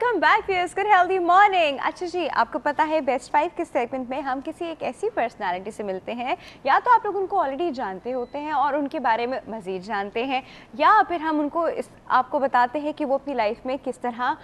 Welcome back viewers, good healthy morning. अच्छा जी, आपको पता है बेस्ट 5 के सेगमेंट में हम किसी एक ऐसी पर्सनालिटी से मिलते हैं, या तो आप लोग उनको ऑलरेडी जानते होते हैं और उनके बारे में मज़ीद जानते हैं, या फिर हम उनको आपको बताते हैं कि वो अपनी लाइफ में किस तरह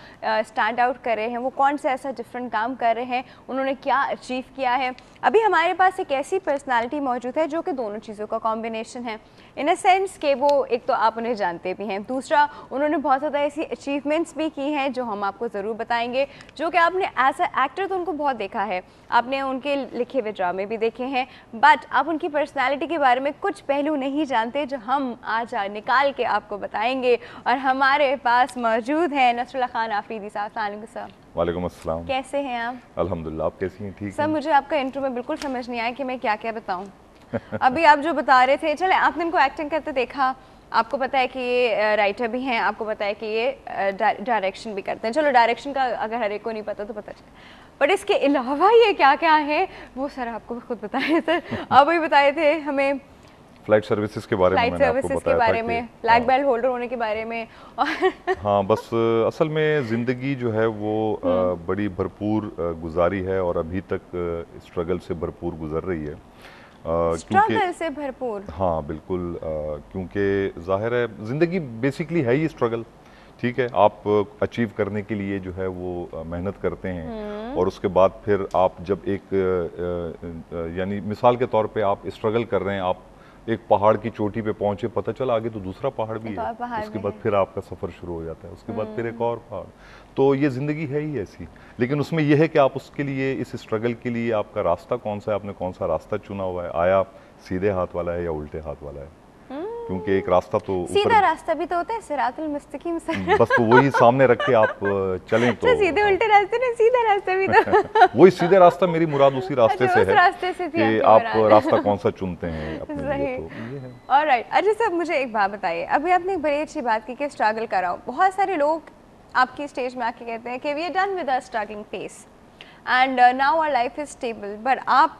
स्टैंड आउट कर रहे हैं, वो कौन सा ऐसा डिफरेंट काम कर रहे हैं, उन्होंने क्या अचीव किया है। अभी हमारे पास एक ऐसी पर्सनालिटी मौजूद है जो कि दोनों चीज़ों का कॉम्बिनेशन है, इन अ सेंस कि वो एक तो आप उन्हें जानते भी हैं, दूसरा उन्होंने बहुत ज़्यादा ऐसी अचीवमेंट्स भी की हैं जो हम आपको ज़रूर बताएंगे, जो कि आपने एज अ एक्टर तो उनको बहुत देखा है, आपने उनके लिखे हुए ड्रामे भी देखे हैं, बट आप उनकी पर्सनालिटी के बारे में कुछ पहलू नहीं जानते जो हम आज निकाल के आपको बताएंगे। और हमारे पास मौजूद हैं नसरुल्लाह खान आफरीदी साहब। वालेकुम अस्सलाम। कैसे हैं आप? अल्हम्दुलिल्लाह, आप कैसी हैं? ठीक सर, मुझे आपका इंट्रो में बिल्कुल समझ नहीं आया कि मैं क्या क्या बताऊं। अभी आप जो बता रहे थे, चले आपने इनको एक्टिंग करते देखा, आपको पता है कि ये राइटर भी हैं, आपको पता है कि ये डायरेक्शन भी करते हैं। चलो डायरेक्शन का अगर हर एक को नहीं पता तो पता चले, बट इसके अलावा ये क्या क्या है वो सर आपको खुद बताए। सर आप वही बताए थे हमें फ्लाइट सर्विसेज के बारे में, मैंने आपको बताया के बारे में, ब्लैक बेल्ट होल्डर होने के बारे में। और हाँ, बस असल में ज़िंदगी जो है वो बड़ी भरपूर गुजारी है और अभी तक स्ट्रगल से भरपूर गुजर रही है। स्ट्रगल से भरपूर? हाँ बिल्कुल, क्योंकि जाहिर है ज़िंदगी बेसिकली है ही स्ट्रगल। ठीक है, आप अचीव करने के लिए जो है वो मेहनत करते हैं और उसके बाद फिर आप जब एक यानी मिसाल के तौर पे आप स्ट्रगल कर रहे हैं, आप एक पहाड़ की चोटी पे पहुंचे, पता चला आगे तो दूसरा पहाड़ भी है, उसके बाद फिर आपका सफ़र शुरू हो जाता है, उसके बाद फिर एक और पहाड़। तो ये ज़िंदगी है ही ऐसी, लेकिन उसमें यह है कि आप उसके लिए, इस स्ट्रगल के लिए आपका रास्ता कौन सा है, आपने कौन सा रास्ता चुना हुआ है, आया सीधे हाथ वाला है या उल्टे हाथ वाला है। क्योंकि एक रास्ता तो सीधा रास्ता भी तो होता है, सिरातुल मुस्तकीम सर। बस तो वही सामने रख के आप चलें तो सीधे उल्टे रास्ते नहीं, सीधा रास्ता भी तो वही सीधे रास्ता, मेरी मुराद उसी रास्ते से है रास्ते से कि आप रास्ता कौन सा चुनते हैं अपने लिए, तो ये है। ऑलराइट। अच्छा सर, मुझे एक बात बताइए, अभी आपने एक बड़ी अच्छी बात की कि स्ट्रगल कर रहा हूँ। बहुत सारे लोग आपकी स्टेज में आके कहते हैं कि we are done with our struggling face and now our life is stable, but आप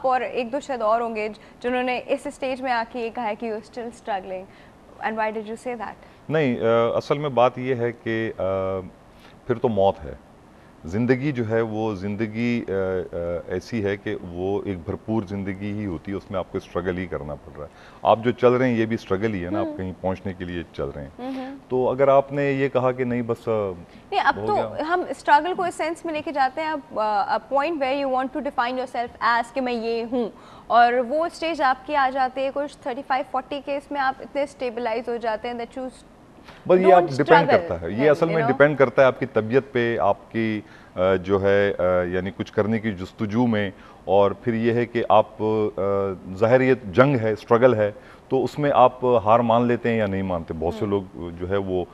और एक दो शायद और होंगे जिन्होंने इस स्टेज में आके ये कहा है कि you still struggling, and why did you say that? नहीं, असल में बात ये है कि फिर तो मौत है। ज़िंदगी जो है वो ज़िंदगी ऐसी है कि वो एक भरपूर ज़िंदगी ही होती है, उसमें आपको स्ट्रगल ही करना पड़ रहा है। आप जो चल रहे हैं ये भी स्ट्रगल ही है ना, आप कहीं पहुंचने के लिए चल रहे हैं। तो अगर आपने ये कहा कि नहीं बस नहीं, अब तो हम स्ट्रगल को इस सेंस में लेके जाते हैं, a point where you want to define yourself as कि मैं ये हूँ, और वो स्टेज आपकी आ जाती है कुछ 35-40 के, इसमें आप इतने स्टेबलाइज हो जाते हैं दैट यू बस ये आप डिपेंड करता है, ये असल में डिपेंड करता है आपकी तबीयत पे, आपकी जो है यानी कुछ करने की जुस्तजू में, और फिर ये है कि आप ज़ाहिर ये जंग है, स्ट्रगल है, तो उसमें आप हार मान लेते हैं या नहीं मानते। बहुत से लोग जो है वो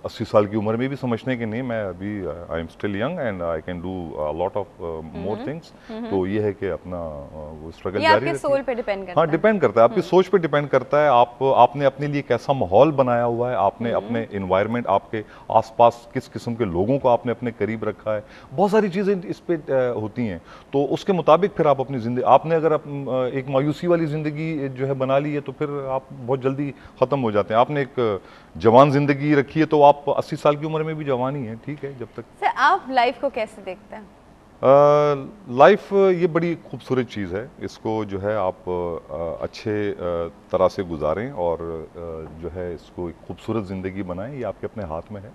80 साल की उम्र में भी समझते हैं कि नहीं, मैं अभी I am still young and I can do lot of more things. तो ये है कि अपना वो स्ट्रगल जारी रहती है। सोल पे डिपेंड करता है। हाँ, डिपेंड करता है, आपकी सोच पे डिपेंड करता है। आपने अपने लिए कैसा माहौल बनाया हुआ है, आपने अपने इन्वायरमेंट, आपके आसपास किस किस्म के लोगों को आपने अपने करीब रखा है, बहुत सारी चीज़ें इस पे होती हैं। तो उसके मुताबिक फिर आप अपनी ज़िंदगी, आपने अगर एक मायूसी वाली ज़िंदगी जो है बना ली है तो फिर आप बहुत जल्दी ख़त्म हो जाते हैं। आपने एक जवान ज़िंदगी रखी है तो आप 80 साल की उम्र में भी जवान ही हैं, ठीक है। जब तक सर, आप लाइफ को कैसे देखते हैं? लाइफ ये बड़ी खूबसूरत चीज़ है, इसको जो है आप अच्छे तरह से गुजारें और जो है इसको एक खूबसूरत ज़िंदगी बनाएं, ये आपके अपने हाथ में है।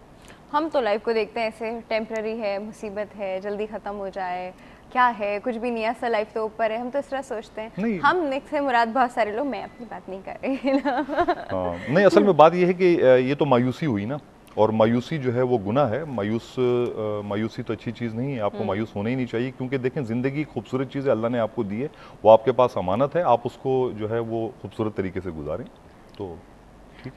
हम तो लाइफ को देखते हैं ऐसे टेम्पररी है, मुसीबत है, जल्दी ख़त्म हो जाए, क्या है, कुछ भी नहीं, ऐसा लाइफ तो ऊपर है, हम तो इस तरह सोचते हैं। नहीं, हम नेक्स्ट से मुराद बहुत सारे लोग, मैं अपनी बात नहीं कर रही हाँ, नहीं, असल में बात ये है कि ये तो मायूसी हुई ना, और मायूसी जो है वो गुनाह है। मायूसी तो अच्छी चीज़ नहीं है, आपको मायूस होना ही नहीं चाहिए, क्योंकि देखें ज़िंदगी खूबसूरत चीज़ है, अल्लाह ने आपको दी है, वो आपके पास अमानत है, आप उसको जो है वो खूबसूरत तरीके से गुजारें तो।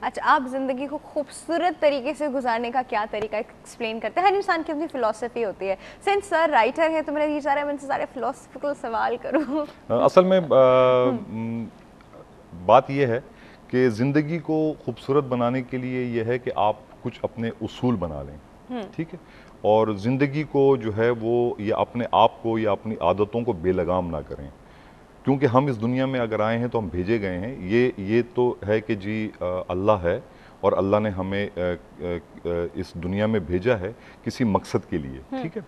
अच्छा, आप जिंदगी को खूबसूरत तरीके से गुजारने का क्या तरीका एक्सप्लेन करते हैं? हर इंसान की अपनी फिलॉसफी होती है। सिंस सर राइटर है तो मेरा ये चाह रहा है मैं इनसे सारे फिलोसफिकल सवाल करूं। असल में बात ये है कि ज़िंदगी को खूबसूरत बनाने के लिए ये है कि आप कुछ अपने उसूल बना लें, ठीक है, और ज़िंदगी को जो है वो ये अपने आप को या अपनी आदतों को बेलगाम ना करें। क्योंकि हम इस दुनिया में अगर आए हैं तो हम भेजे गए हैं, ये तो है कि जी अल्लाह है और अल्लाह ने हमें इस दुनिया में भेजा है किसी मकसद के लिए, ठीक है।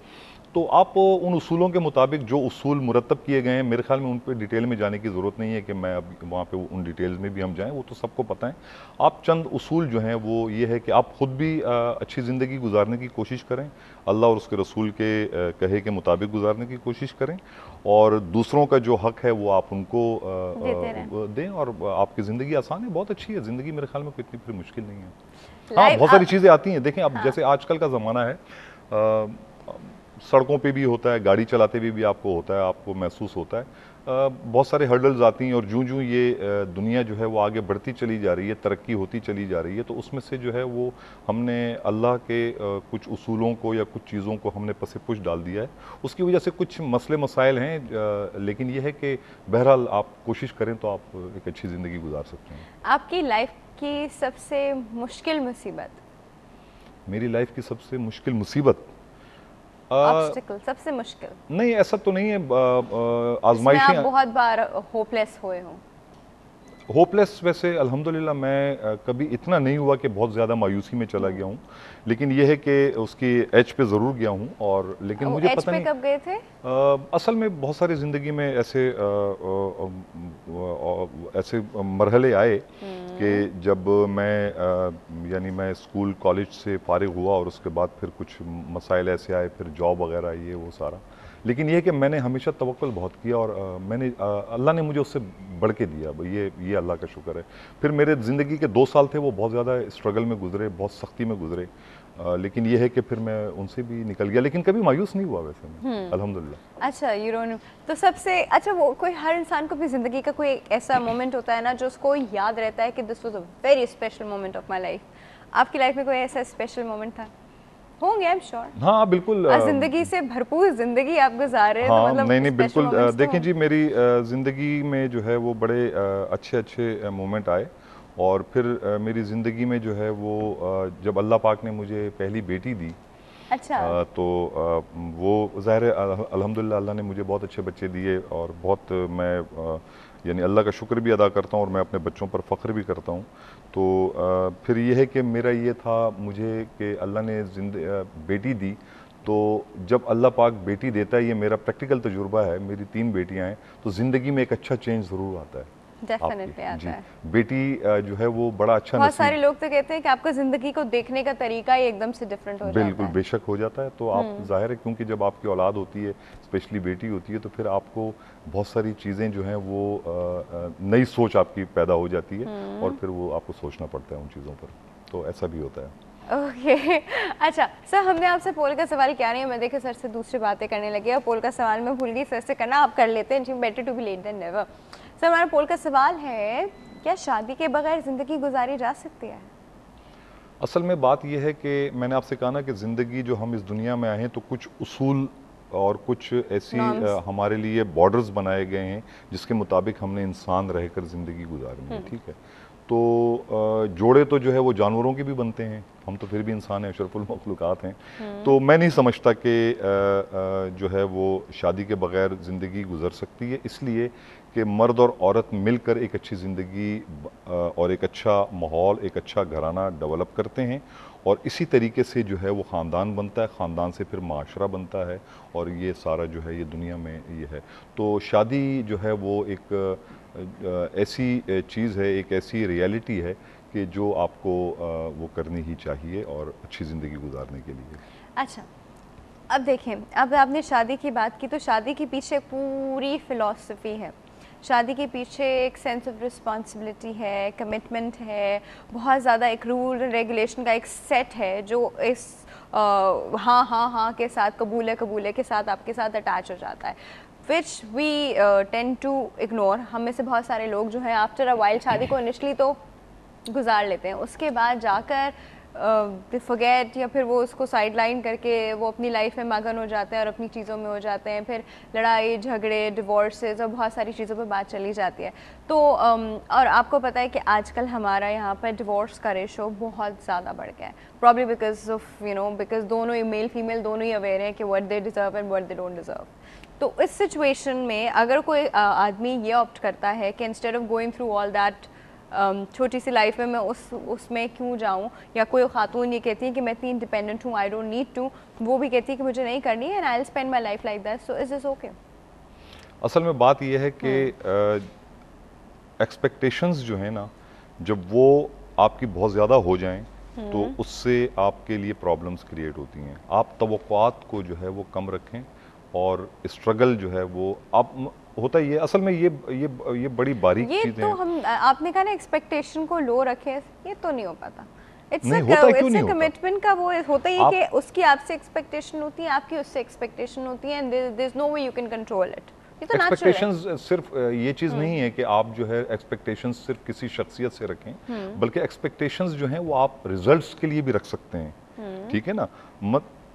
तो आप उन उसूलों के मुताबिक जो उसूल मुरतब किए गए हैं, मेरे ख्याल में उन पर डिटेल में जाने की ज़रूरत नहीं है कि मैं अब वहाँ पे उन डिटेल्स में भी हम जाएं, वो तो सबको पता है। आप चंद उसूल जो हैं वो ये है कि आप ख़ुद भी अच्छी ज़िंदगी गुजारने की कोशिश करें, अल्लाह और उसके रसूल के कहे के मुताबिक गुजारने की कोशिश करें, और दूसरों का जो हक़ है वो आप उनको दें, और आपकी ज़िंदगी आसान है, बहुत अच्छी है ज़िंदगी, मेरे ख्याल में कोई इतनी फिर मुश्किल नहीं है। हाँ, बहुत सारी चीज़ें आती हैं, देखें अब जैसे आजकल का ज़माना है, सड़कों पे भी होता है, गाड़ी चलाते भी आपको होता है, आपको महसूस होता है, बहुत सारे हर्डल्स आती हैं, और जूं ये दुनिया जो है वो आगे बढ़ती चली जा रही है, तरक्की होती चली जा रही है, तो उसमें से जो है वो हमने अल्लाह के कुछ उसूलों को या कुछ चीज़ों को हमने पसे पुश डाल दिया है, उसकी वजह से कुछ मसले मसाइल हैं, लेकिन यह है कि बहरहाल आप कोशिश करें तो आप एक अच्छी ज़िंदगी गुजार सकते हैं। आपकी लाइफ की सबसे मुश्किल मुसीबत? मेरी लाइफ की सबसे मुश्किल मुसीबत, ऑब्स्टिकल, सबसे मुश्किल? नहीं, ऐसा तो नहीं है, आजमाइशें। आप बहुत बार होपलेस हुए हो? होपलेस वैसे अल्हम्दुलिल्लाह मैं कभी इतना नहीं हुआ कि बहुत ज़्यादा मायूसी में चला गया हूँ, लेकिन यह है कि उसकी एज पे ज़रूर गया हूँ, और लेकिन मुझे पता नहीं कब गए थे? असल में बहुत सारी ज़िंदगी में ऐसे मरहले आए कि जब मैं यानी मैं स्कूल कॉलेज से फारिग हुआ, और उसके बाद फिर कुछ मसाइल ऐसे आए, फिर जॉब वगैरह ये वो सारा, लेकिन ये कि मैंने हमेशा तवक्कुल बहुत किया, और मैंने अल्लाह ने मुझे उससे बढ़ के दिया, ये अल्लाह का शुक्र है। फिर मेरे ज़िंदगी के 2 साल थे वो बहुत ज़्यादा स्ट्रगल में गुजरे, बहुत सख्ती में गुजरे, लेकिन ये है कि फिर मैं उनसे भी निकल गया, लेकिन कभी मायूस नहीं हुआ वैसे मैं, अल्हम्दुलिल्लाह। अच्छा, यू डोंट, तो सबसे अच्छा वो कोई हर इंसान को भी ज़िंदगी का कोई ऐसा मोमेंट होता है ना जो उसको याद रहता है कि this was a very special moment of my life. आपकी लाइफ में कोई ऐसा स्पेशल मोमेंट था? होंगे, आई एम श्योर। हाँ बिल्कुल, जिंदगी से भरपूर जिंदगी आप गुजार रहे हैं, हाँ, तो मतलब नहीं बिल्कुल, देखें तो जी, मेरी ज़िंदगी में जो है वो बड़े अच्छे मोमेंट आए, और फिर मेरी ज़िंदगी में जो है वो जब अल्लाह पाक ने मुझे पहली बेटी दी, अच्छा, तो वो ज़ाहिर है अल्हम्दुलिल्लाह अल्लाह ने मुझे बहुत अच्छे बच्चे दिए, और बहुत मैं यानी अल्लाह का शुक्र भी अदा करता हूँ, और मैं अपने बच्चों पर फ़ख्र भी करता हूँ। तो फिर ये है कि मेरा ये था मुझे कि अल्लाह ने बेटी दी, तो जब अल्लाह पाक बेटी देता है, ये मेरा प्रैक्टिकल तजुर्बा है, मेरी 3 बेटियाँ हैं, तो ज़िंदगी में एक अच्छा चेंज ज़रूर आता है। डेफिनेटली आता है। बेटी जो है वो बड़ा अच्छा बहुत सारे लोग तो कहते हैं कि आपका ज़िंदगी को देखने का तरीका ही एकदम से डिफरेंट हो जाता है। बिल्कुल, बेशक हो जाता है, तो आप ज़ाहिर है, क्योंकि जब आपकी औलाद होती है, स्पेशली बेटी होती है, तो फिर आपको बहुत सारी चीज़ें जो हैं वो नई सोच आपकी पैदा हो जाती है, और फिर वो आपको सोचना पड़ता है उन चीज़ों पर, तो ऐसा भी होता है। ओके अच्छा सर, हमने आपसे पोल का सवाल किया नहीं है, मैं देखे सर से दूसरी बातें करने लगी, और पोल का सवाल मैं भूल गई, सर से करना आप कर लेते हैं, better to be late than never. Sir, हमारा पोल का सवाल है, क्या शादी के बगैर ज़िंदगी गुजारी जा सकती है? असल में बात यह है कि मैंने आपसे कहा ना कि ज़िंदगी जो हम इस दुनिया में आए हैं, तो कुछ उसूल और कुछ ऐसी हमारे लिए बॉर्डर्स बनाए गए हैं जिसके मुताबिक हमने इंसान रहकर ज़िंदगी गुजारनी है, ठीक है। तो जोड़े तो जो है वो जानवरों के भी बनते हैं, हम तो फिर भी इंसान हैं, अशरफुल मखलूक़ात हैं, तो मैं नहीं समझता कि जो है वो शादी के बग़ैर ज़िंदगी गुजर सकती है, इसलिए कि मर्द और औरत मिलकर एक अच्छी ज़िंदगी और एक अच्छा माहौल, एक अच्छा घराना डेवलप करते हैं, और इसी तरीके से जो है वो ख़ानदान बनता है, ख़ानदान से फिर माशरा बनता है, और ये सारा जो है ये दुनिया में ये है। तो शादी जो है वो एक ऐसी चीज़ है, एक ऐसी रियलिटी है कि जो आपको वो करनी ही चाहिए, और अच्छी ज़िंदगी गुजारने के लिए। अच्छा, अब देखें, अब आपने शादी की बात की, तो शादी के पीछे पूरी फ़िलॉसफी है, शादी के पीछे एक सेंस ऑफ रिस्पॉन्सिबिलिटी है, कमिटमेंट है, बहुत ज़्यादा एक रूल रेगुलेशन का एक सेट है जो इस हाँ हाँ हाँ के साथ, कबूल है के साथ आपके साथ अटैच हो जाता है, which we tend to ignore. हम में से बहुत सारे लोग जो हैं आफ्टर अ वाइल शादी को इनिशली तो गुजार लेते हैं, उसके बाद जाकर फॉरगेट या फिर वो उसको साइड लाइन करके वो अपनी लाइफ में मगन हो जाते हैं और अपनी चीज़ों में हो जाते हैं, फिर लड़ाई झगड़े, डिवोर्सेस और बहुत सारी चीज़ों पे बात चली जाती है। तो और आपको पता है कि आजकल हमारा यहाँ पर डिवोर्स का रेशो बहुत ज़्यादा बढ़ गया है, प्रॉब्ली बिकॉज ऑफ बिकॉज दोनों ही मेल फीमेल दोनों ही अवेयर हैं कि what they deserve and what they don't deserve. तो इस सिचुएशन में अगर कोई आदमी ये ऑप्ट करता है कि instead of going through all that छोटी सी लाइफ में मैं उसमें क्यों जाऊँ, या कोई खातून ये कहती है कि मैं इतनी इंडिपेंडेंट हूँ, आई डोंट नीड टू, वो भी कहती है कि मुझे नहीं करनी है and I will spend my life like that, so is this okay? असल में बात यह है कि एक्सपेक्टेशंस जो है ना, जब वो आपकी बहुत ज़्यादा हो जाएं तो उससे आपके लिए प्रॉब्लम्स क्रिएट होती हैं। आप तवक्कुआत को जो है वो कम रखें और स्ट्रगल जो है वो आप होता ही है। असल में ये बड़ी बारीक ये चीज़ें तो हैं। हम आपने कहा ना एक्सपेक्टेशन को लो रखें, ये तो नहीं हो पाता। नहीं होता, क्यों नहीं होता? कमिटमेंट का वो होता ही है कि उसकी आपसे एक्सपेक्टेशन होती है, आपकी उससे एक्सपेक्टेशन होती है, and there is no way you can control it. ये तो नेचुरल है। एक्सपेक्टेशंस सिर्फ ये चीज़ नहीं है कि आप जो है एक्सपेक्टेशंस सिर्फ किसी शख्सियत से रखें, बल्कि एक्सपेक्टेशंस जो हैं वो आप रिजल्ट्स के लिए भी रख सकते हैं। ठीक है ना?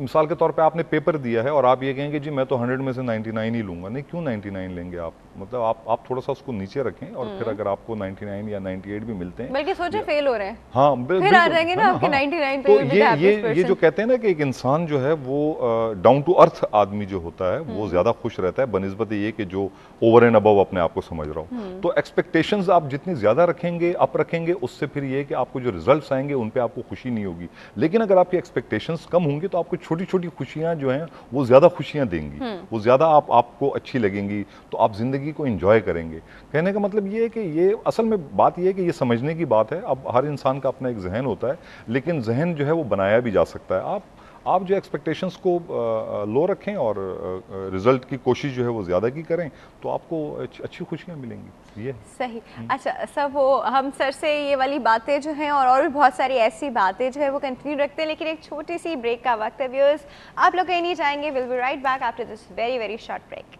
मिसाल के तौर पे आपने पेपर दिया है और आप ये कहेंगे जी मैं तो 100 में से 99 ही लूंगा। नहीं, क्यों 99 लेंगे आप? मतलब आप थोड़ा सा उसको नीचे रखें और फिर अगर आपको 99 या 98 भी मिलते हैं, बल्कि सोचे फेल हो रहे हैं, हाँ फिर आ जाएंगे ना आपके 99 पे। तो ये जो कहते हैं ना कि एक इंसान जो है वो डाउन टू अर्थ आदमी जो होता है वो ज्यादा खुश रहता है बनिस्बत ये कि जो ओवर एंड अबव अपने आप को समझ रहा हो। तो एक्सपेक्टेशंस आप जितनी ज्यादा रखेंगे, अप रखेंगे, उससे फिर ये कि आपको जो रिजल्ट्स आएंगे उन पे आपको खुशी नहीं होगी। लेकिन अगर आपकी एक्सपेक्टेशंस कम होंगी तो आपको छोटी छोटी खुशियां जो हैं वो ज्यादा खुशियां देंगी, वो ज्यादा आपको अच्छी लगेंगी, तो आप जिंदगी को एंजॉय करेंगे। कहने का मतलब ये है कि ये असल में बात ये है कि ये समझने की बात है। अब हर इंसान का अपना एक जहन होता है, लेकिन जहन जो है वो बनाया भी जा सकता है। आप जो एक्सपेक्टेशंस को लो रखें और रिजल्ट की कोशिश जो है वो ज़्यादा की करें, तो आपको अच्छी खुशियाँ मिलेंगी। ये सही। अच्छा सर, वो हम सर से ये वाली बातें जो हैं और भी बहुत सारी ऐसी बातें जो है वो कंटिन्यू रखते हैं, लेकिन एक छोटी सी ब्रेक का वक्त है व्यूअर्स। आप लोग कहीं नहीं जाएंगे, will be right back after this very very short break.